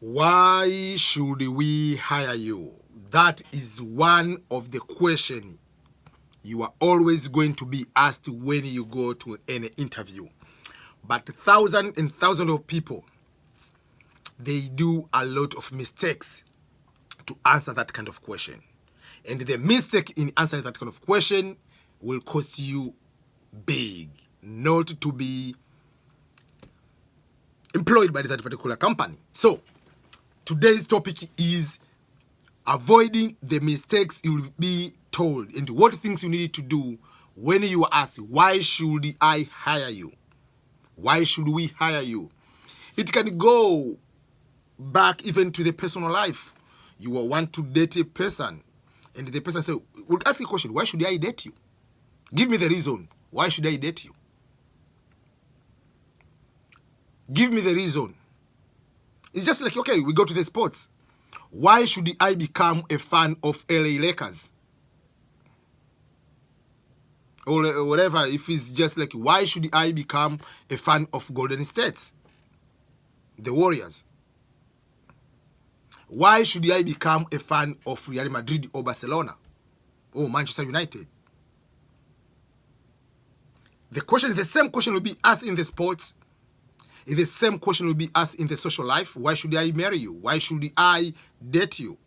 Why should we hire you? That is one of the questions you are always going to be asked when you go to an interview. But thousands and thousands of people, they do a lot of mistakes to answer that kind of question. And the mistake in answering that kind of question will cost you big, not to be employed by that particular company. So today's topic is avoiding the mistakes you will be told and what things you need to do when you are asked, why should I hire you? Why should we hire you? It can go back even to the personal life. You will want to date a person and the person will ask you a question, why should I date you? Give me the reason. Why should I date you? Give me the reason. It's just like, okay, we go to the sports. Why should I become a fan of LA Lakers? Or whatever, if it's just like, why should I become a fan of Golden State? The Warriors. Why should I become a fan of Real Madrid or Barcelona or Manchester United? The same question will be asked in the sports. The same question will be asked in the social life. Why should I marry you? Why should I date you?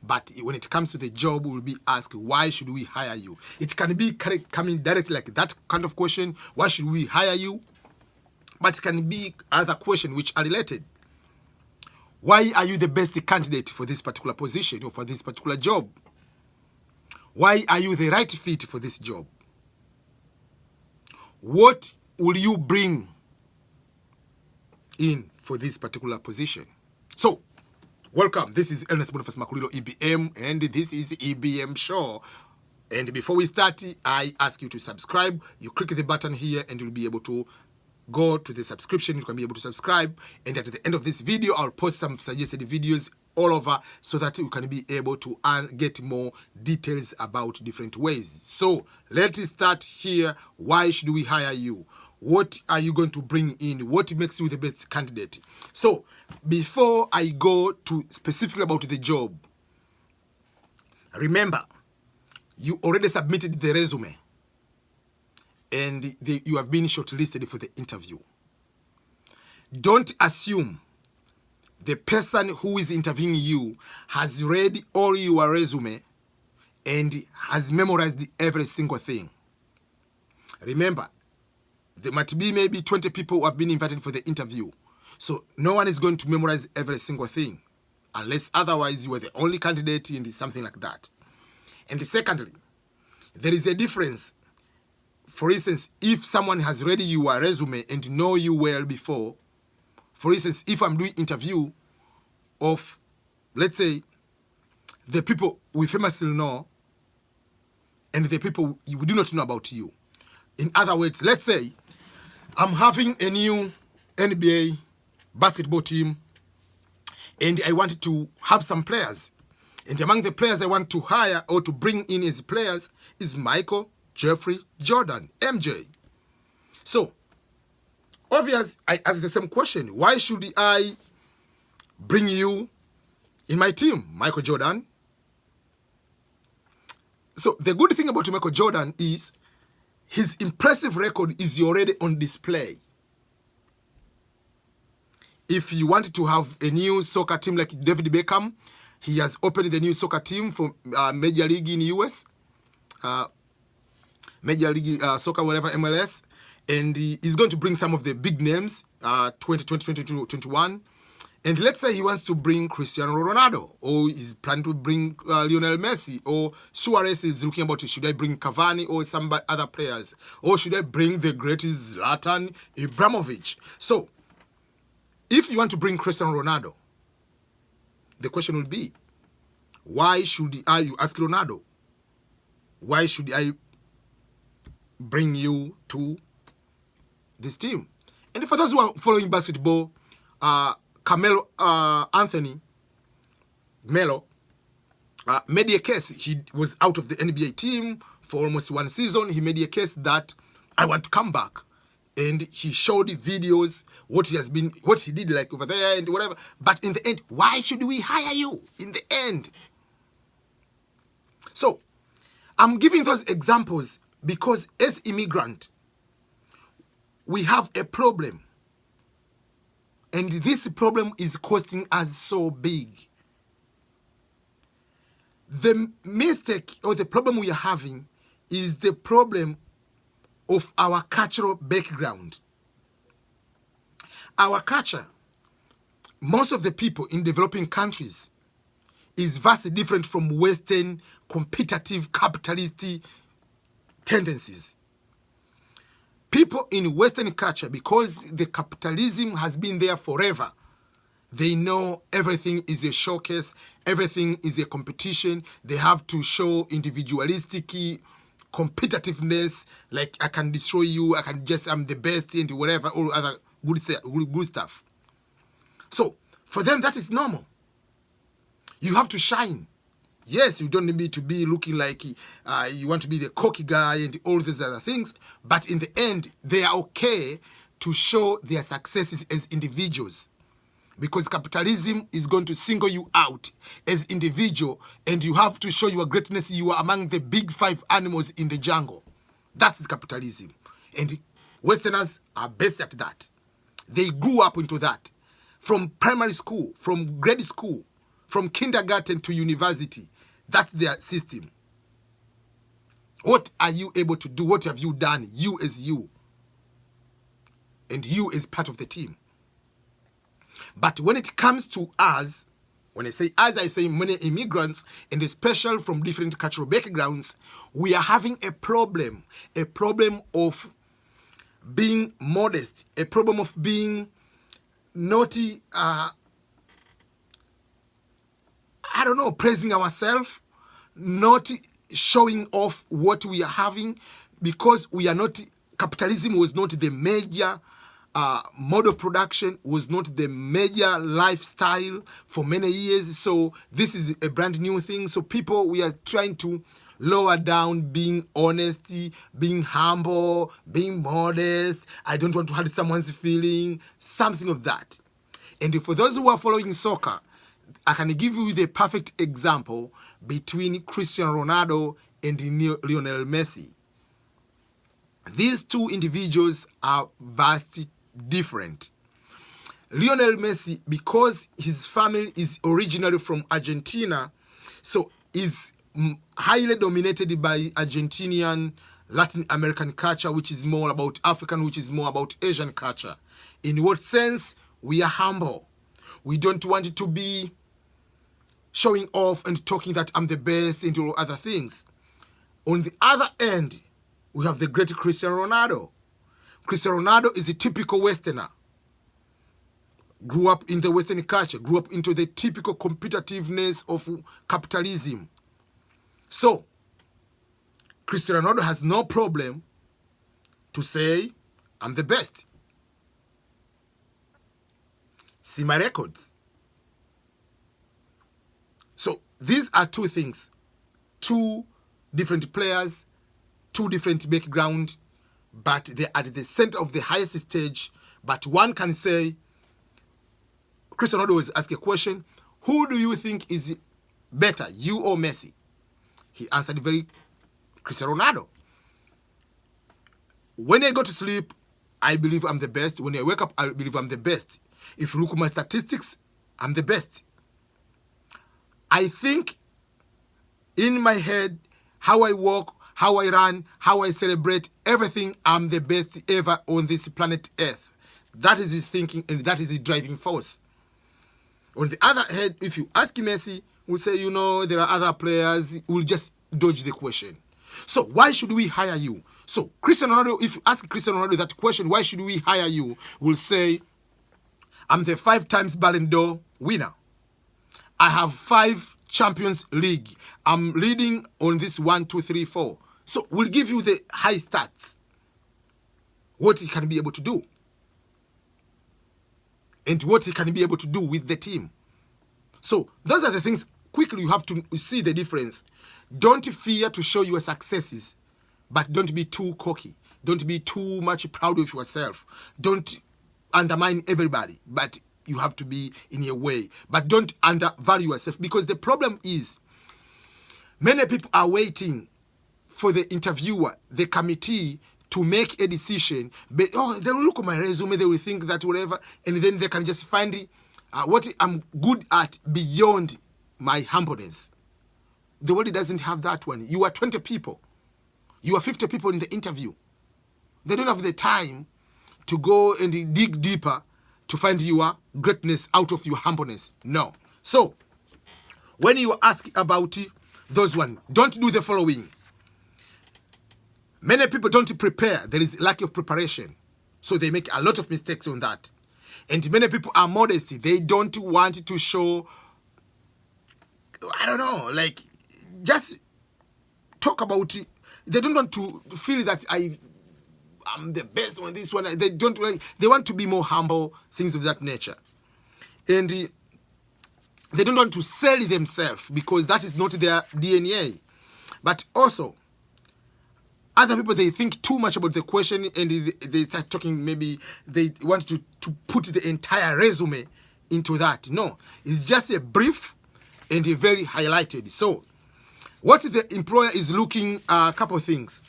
But when it comes to the job, we'll be asked, why should we hire you? It can be coming directly like that kind of question, why should we hire you? But it can be other questions which are related. Why are you the best candidate for this particular position or for this particular job? Why are you the right fit for this job? What will you bring in for this particular position? So, welcome. This is Ernest Boniface Makulilo, EBM, and this is EBM Show. And before we start, I ask you to subscribe. You click the button here and you'll be able to go to the subscription. You can be able to subscribe. And at the end of this video, I'll post some suggested videos all over so that you can be able to get more details about different ways. So let's start here. Why should we hire you? What are you going to bring in? What makes you the best candidate? So before I go to specifically about the job, remember, you already submitted the resume and you have been shortlisted for the interview. Don't assume the person who is interviewing you has read all your resume and has memorized every single thing. Remember, there might be maybe 20 people who have been invited for the interview. So no one is going to memorize every single thing, unless otherwise you are the only candidate and something like that. And secondly, there is a difference. For instance, if someone has read your resume and know you well before, for instance, if I'm doing interview of, let's say, the people we famously know and the people we do not know about you. In other words, let's say I'm having a new NBA basketball team and I wanted to have some players. And among the players I want to hire or to bring in as players is Michael, Jeffrey, Jordan, MJ. So, obviously, I ask the same question. Why should I bring you in my team, Michael Jordan? So, the good thing about Michael Jordan is his impressive record is already on display. If you wanted to have a new soccer team like David Beckham, he has opened the new soccer team for Major League in US, Major League Soccer, whatever, MLS, and he's going to bring some of the big names, 2020, 2021. And let's say he wants to bring Cristiano Ronaldo, or he's planning to bring Lionel Messi, or Suarez is looking about, should I bring Cavani or some other players, or should I bring the greatest Zlatan Ibrahimovic? So, if you want to bring Cristiano Ronaldo, the question will be, why should you ask Ronaldo? Why should I bring you to this team? And for those who are following basketball, Carmelo Anthony Melo made a case. He was out of the NBA team for almost one season. He made a case that I want to come back. and he showed videos, what he did like over there and whatever. But in the end, why should we hire you in the end? So I'm giving those examples because as immigrant, we have a problem. And this problem is costing us so big. The mistake or the problem we are having is the problem of our cultural background. Our culture, most of the people in developing countries, is vastly different from Western competitive capitalist tendencies. People in Western culture, because the capitalism has been there forever, they know everything is a showcase, everything is a competition. They have to show individualistic competitiveness, like I can destroy you, I'm the best, and whatever, all other good stuff. So for them, that is normal. You have to shine. Yes, you don't need to be looking like you want to be the cocky guy and all these other things, but in the end, they are okay to show their successes as individuals, because capitalism is going to single you out as individual, and you have to show your greatness. You are among the big 5 animals in the jungle. That's capitalism. And Westerners are best at that. They grew up into that. From primary school, from grade school, from kindergarten to university. That's their system. What are you able to do? What have you done? You as you. And you as part of the team. But when it comes to us, when I say us, I say many immigrants, and especially from different cultural backgrounds, we are having a problem of being modest, a problem of being naughty, praising ourselves, not showing off what we are having, because we are not, capitalism was not the major mode of production, was not the major lifestyle for many years. So this is a brand new thing. So people, we are trying to lower down being honesty, being humble, being modest. I don't want to hurt someone's feeling, something of that. And for those who are following soccer, I can give you the perfect example between Cristiano Ronaldo and Lionel Messi. These two individuals are vastly different. Lionel Messi, because his family is originally from Argentina, so is highly dominated by Argentinian Latin American culture, which is more about African, which is more about Asian culture. In what sense? We are humble. We don't want to be showing off and talking that I'm the best and all other things. On the other end, we have the great Cristiano Ronaldo. Cristiano Ronaldo is a typical Westerner. Grew up in the Western culture, grew up into the typical competitiveness of capitalism. So, Cristiano Ronaldo has no problem to say, I'm the best. See my records. So, these are two things. Two different players, two different backgrounds, but they're at the center of the highest stage. But one can say, Cristiano Ronaldo was asked a question, who do you think is better, you or Messi? He answered Cristiano Ronaldo. When I go to sleep, I believe I'm the best. When I wake up, I believe I'm the best. If you look at my statistics, I'm the best. I think in my head, how I walk, how I run, how I celebrate, everything, I'm the best ever on this planet Earth. That is his thinking, and that is his driving force. On the other hand, if you ask Messi, we'll say, there are other players, we'll just dodge the question. So why should we hire you? So Cristiano Ronaldo, if you ask Cristiano Ronaldo that question, why should we hire you? We'll say, I'm the 5 times Ballon d'Or winner. I have 5 Champions League. I'm leading on this 1, 2, 3, 4. So we'll give you the high stats. What he can be able to do. And what he can be able to do with the team. So those are the things, quickly you have to see the difference. Don't fear to show your successes, but don't be too cocky. Don't be too much proud of yourself. Don't undermine everybody, but you have to be in a way. But don't undervalue yourself, because the problem is many people are waiting for the interviewer, the committee, to make a decision. But, they will look at my resume, they will think that whatever, and then they can just find what I'm good at beyond my humbleness. The world doesn't have that one. You are 20 people. You are 50 people in the interview. They don't have the time to go and dig deeper to find your greatness out of your humbleness. No. So, when you ask about those one, don't do the following. Many people don't prepare. There is lack of preparation. So they make a lot of mistakes on that. And many people are modest. They don't want to show, I don't know, like, just talk about it. They don't want to feel that I'm the best on this one. They don't. They want to be more humble, things of that nature. And they don't want to sell themselves, because that is not their DNA. But also, other people, they think too much about the question, and they start talking, maybe they want to put the entire resume into that. No, it's just a brief and a very highlighted. So what the employer is looking, a couple of things.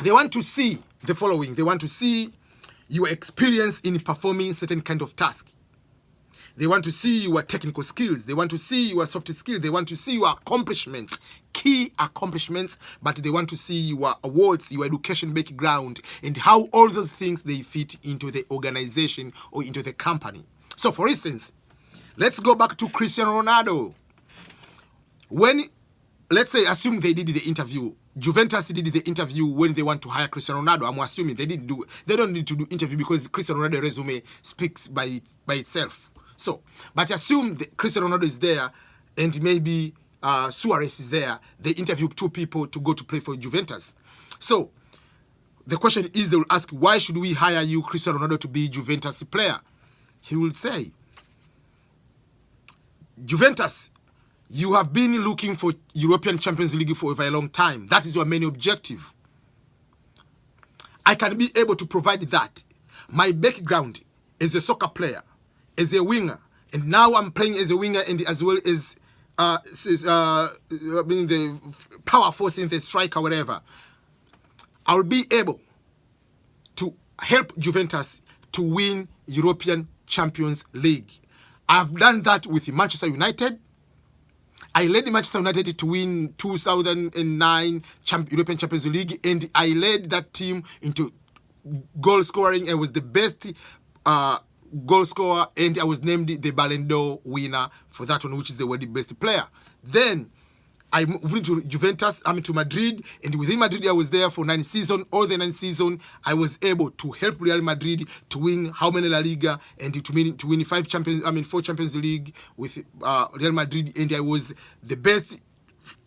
They want to see the following. They want to see your experience in performing certain kind of task. They want to see your technical skills. They want to see your soft skills. They want to see your accomplishments, key accomplishments, but they want to see your awards, your education background, and how all those things, they fit into the organization or into the company. So, for instance, let's go back to Cristiano Ronaldo. When, let's say, assume they did the interview. Juventus did the interview when they want to hire Cristiano Ronaldo. I'm assuming they don't need to do interview, because Cristiano Ronaldo's resume speaks by itself. So, but assume that Cristiano Ronaldo is there, and maybe Suarez is there. They interview 2 people to go to play for Juventus. So, the question is, they will ask, why should we hire you, Cristiano Ronaldo, to be Juventus player? He will say, Juventus, you have been looking for European Champions League for a very long time. That is your main objective. I can be able to provide that. My background as a soccer player, as a winger, and now I'm playing as a winger and as well as being the power force in the striker, whatever. I'll be able to help Juventus to win European Champions League. I've done that with Manchester United. I led Manchester United to win 2009 European Champions League, and I led that team into goal scoring. I was the best goal scorer, and I was named the Ballon d'Or winner for that one, which is the world best player. Then I moved into Juventus, to Madrid, and within Madrid I was there for 9 seasons. All the 9 seasons, I was able to help Real Madrid to win how many La Liga, and to win 4 Champions League with Real Madrid, and I was the best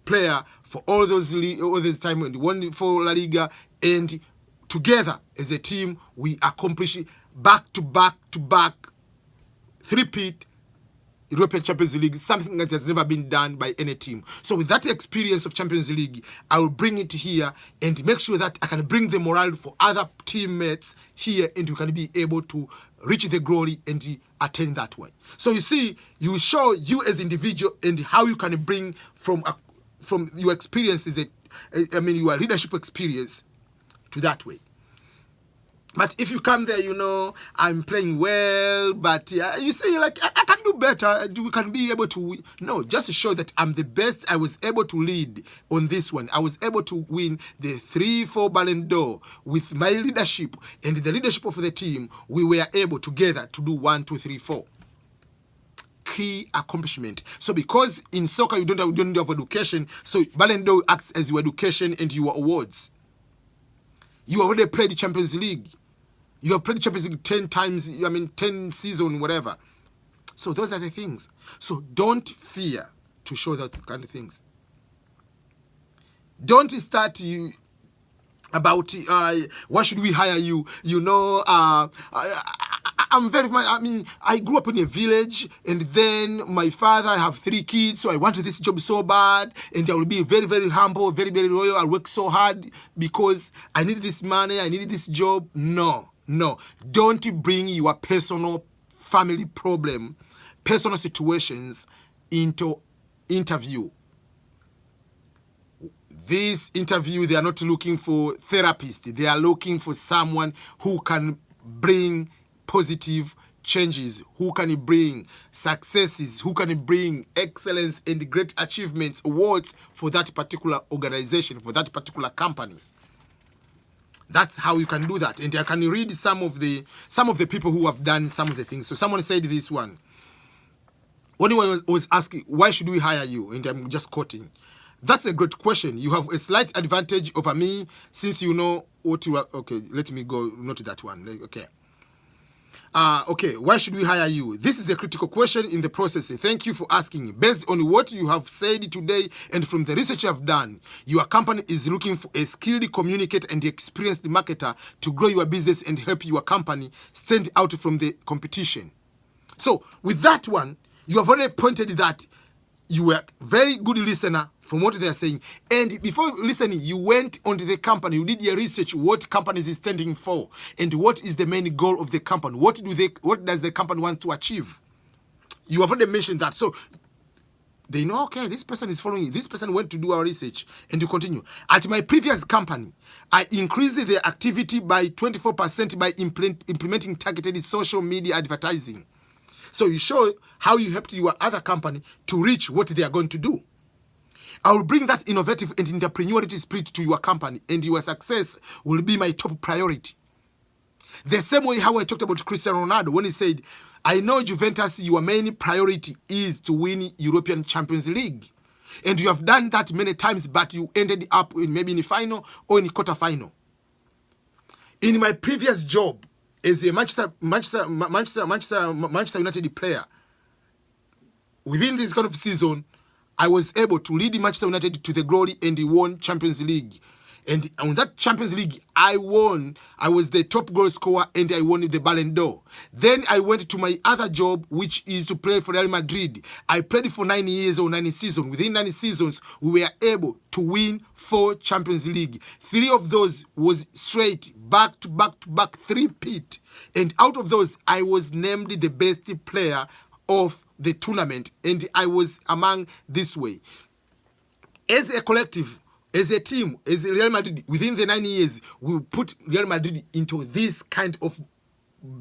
player for all those time, and won 4 La Liga, and together as a team we accomplished back to back 3-peat European Champions League, something that has never been done by any team. So with that experience of Champions League, I will bring it here and make sure that I can bring the morale for other teammates here, and we can be able to reach the glory and attain that way. So you see, you show you as individual and how you can bring from your experiences, your leadership experience to that way. But if you come there, I'm playing well, but you say, like, I can do better. We can be able to win. No, just to show that I'm the best. I was able to lead on this one. I was able to win the 3-4 Ballon d'Or with my leadership and the leadership of the team. We were able together to do 1, 2, 3, 4. Key accomplishment. So because in soccer you don't have education, so Ballon d'Or acts as your education and your awards. You already played the Champions League. You have played the Champions League 10 times, 10 season, whatever. So those are the things. So don't fear to show that kind of things. Don't start about why should we hire you? I'm very much, I mean, I grew up in a village, and then my father, I have 3 kids, so I wanted this job so bad, and I will be very, very humble, very, very loyal. I'll work so hard because I need this money, I need this job. No, no. Don't bring your personal family problem, personal situations into interview. This interview, they are not looking for therapists. They are looking for someone who can bring positive changes, who can bring successes, who can bring excellence and great achievements, awards for that particular organization, for that particular company. That's how you can do that. And I can read some of the people who have done some of the things. So someone said this one. When one was asking, why should we hire you? And I'm just quoting. That's a great question. You have a slight advantage over me since you know what you are. Okay, let me go, not that one. Okay. Okay, why should we hire you? This is a critical question in the process. Thank you for asking. Based on what you have said today and from the research you have done, your company is looking for a skilled communicator and experienced marketer to grow your business and help your company stand out from the competition. So with that one, you have already pointed that you were a very good listener from what they are saying. And before listening, you went onto the company, you did your research, what companies is standing for, and what is the main goal of the company. What does the company want to achieve? You have already mentioned that. So they know, okay, this person is following you. This person went to do our research, and you continue. At my previous company, I increased the activity by 24% by implementing targeted social media advertising. So you show how you helped your other company to reach what they are going to do. I will bring that innovative and entrepreneurial spirit to your company, and your success will be my top priority. The same way how I talked about Cristiano Ronaldo when he said, I know Juventus, your main priority is to win European Champions League. And you have done that many times, but you ended up maybe in the final or in the quarterfinal. In my previous job, as a Manchester United player, within this kind of season, I was able to lead Manchester United to the glory, and he won Champions League. And on that Champions League, I won. I was the top goal scorer, and I won the Ballon d'Or. Then I went to my other job, which is to play for Real Madrid. I played for 9 years or 9 seasons. Within 9 seasons, we were able to win 4 Champions League. 3 of those was straight, back to back to back, 3-peat. And out of those, I was named the best player of the tournament, and I was among this way. As a collective, as a team, as Real Madrid, within the 9 years, we put Real Madrid into this kind of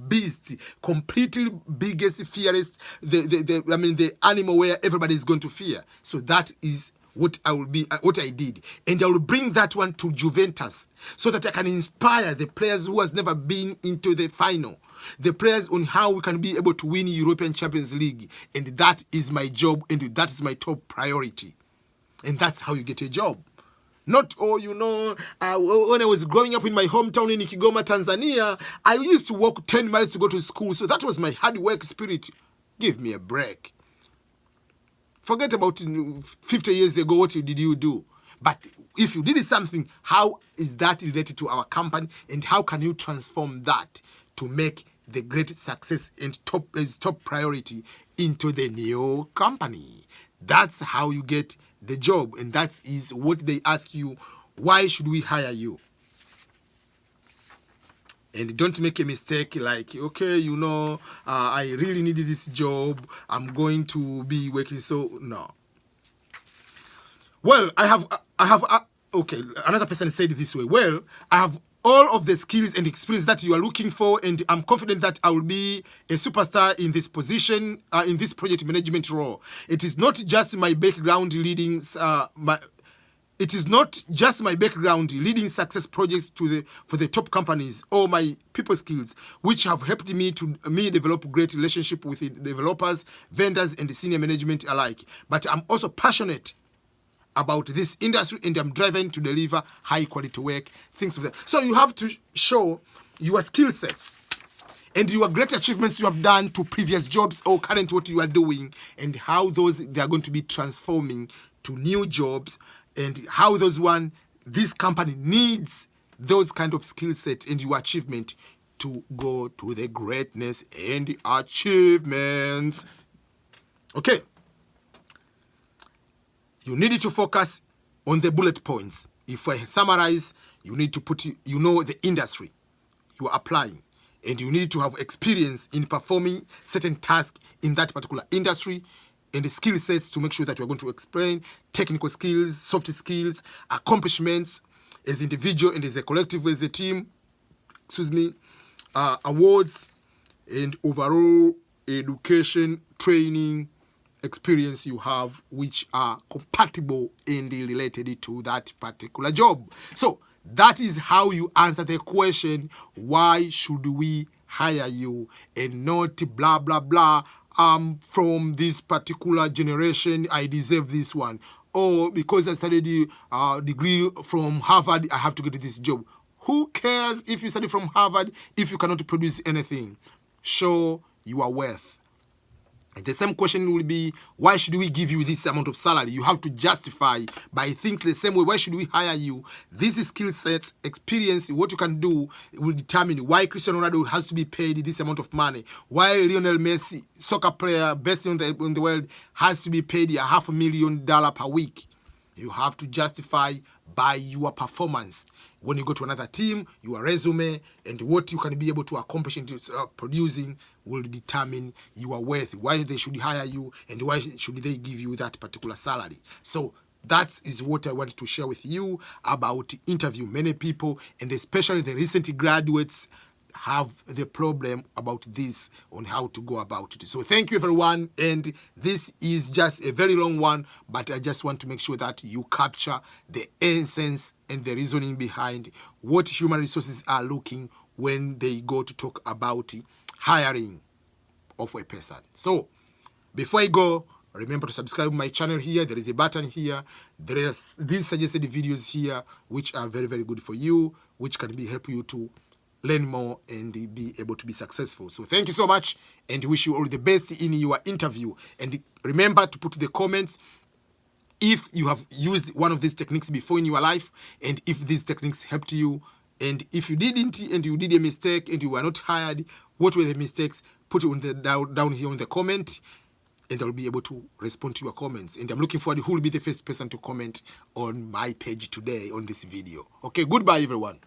beast, completely biggest, fiercest, the animal where everybody is going to fear. So that is what I did. And I will bring that one to Juventus so that I can inspire the players who has never been into the final, the players on how we can be able to win European Champions League. And that is my job, and that is my top priority. And that's how you get a job. Not, when I was growing up in my hometown in Kigoma, Tanzania, I used to walk 10 miles to go to school. So that was my hard work spirit. Give me a break. Forget about 50 years ago, what did you do? But if you did something, how is that related to our company, and how can you transform that to make the great success and top priority into the new company? That's how you get the job, and that is what they ask you, why should we hire you? And don't make a mistake like, okay, I really need this job, I'm going to be working, so no. Well, okay, another person said it this way. Well, I have all of the skills and experience that you are looking for, and I'm confident that I will be a superstar in this position, in this project management role. It is not just my background leading success projects for the top companies, or my people skills, which have helped me develop great relationship with the developers, vendors, and the senior management alike. But I'm also passionate about this industry, and I'm driven to deliver high quality work, things of that. So you have to show your skill sets and your great achievements you have done to previous jobs or current what you are doing, and how they are going to be transforming to new jobs, and how this company needs those kind of skill sets and your achievement to go to the greatness and the achievements. Okay. You need to focus on the bullet points. If I summarize, you need to put, the industry you are applying, and you need to have experience in performing certain tasks in that particular industry, and the skill sets to make sure that you're going to explain technical skills, soft skills, accomplishments as individual and as a collective, as a team, awards, and overall education, training, experience you have, which are compatible and related to that particular job. So that is how you answer the question, why should we hire you, and not blah blah blah, from this particular generation I deserve this one, or because I studied the degree from Harvard I have to get this job. Who cares if you study from Harvard if you cannot produce anything? Show your worth. And the same question will be, why should we give you this amount of salary? You have to justify by thinking the same way. Why should we hire you? This skill sets, experience, what you can do will determine why Cristiano Ronaldo has to be paid this amount of money. Why Lionel Messi, soccer player, best in the world, has to be paid $500,000 per week. You have to justify by your performance. When you go to another team, your resume and what you can be able to accomplish in producing will determine your worth, why they should hire you, and why should they give you that particular salary. So that is what I wanted to share with you about interview. Many people, and especially the recent graduates, have the problem about this, on how to go about it. So thank you everyone, and this is just a very long one, but I just want to make sure that you capture the essence and the reasoning behind what human resources are looking when they go to talk about hiring of a person. So before I go, remember to subscribe to my channel here. There is a button here. There is these suggested videos here, which are very, very good for you, which can help you to learn more and be able to be successful. So thank you so much, and wish you all the best in your interview. And remember to put the comments if you have used one of these techniques before in your life, and if these techniques helped you. And if you didn't, and you did a mistake and you were not hired, what were the mistakes? Put it down here in the comment, and I'll be able to respond to your comments. And I'm looking forward to who will be the first person to comment on my page today on this video. Okay, goodbye everyone.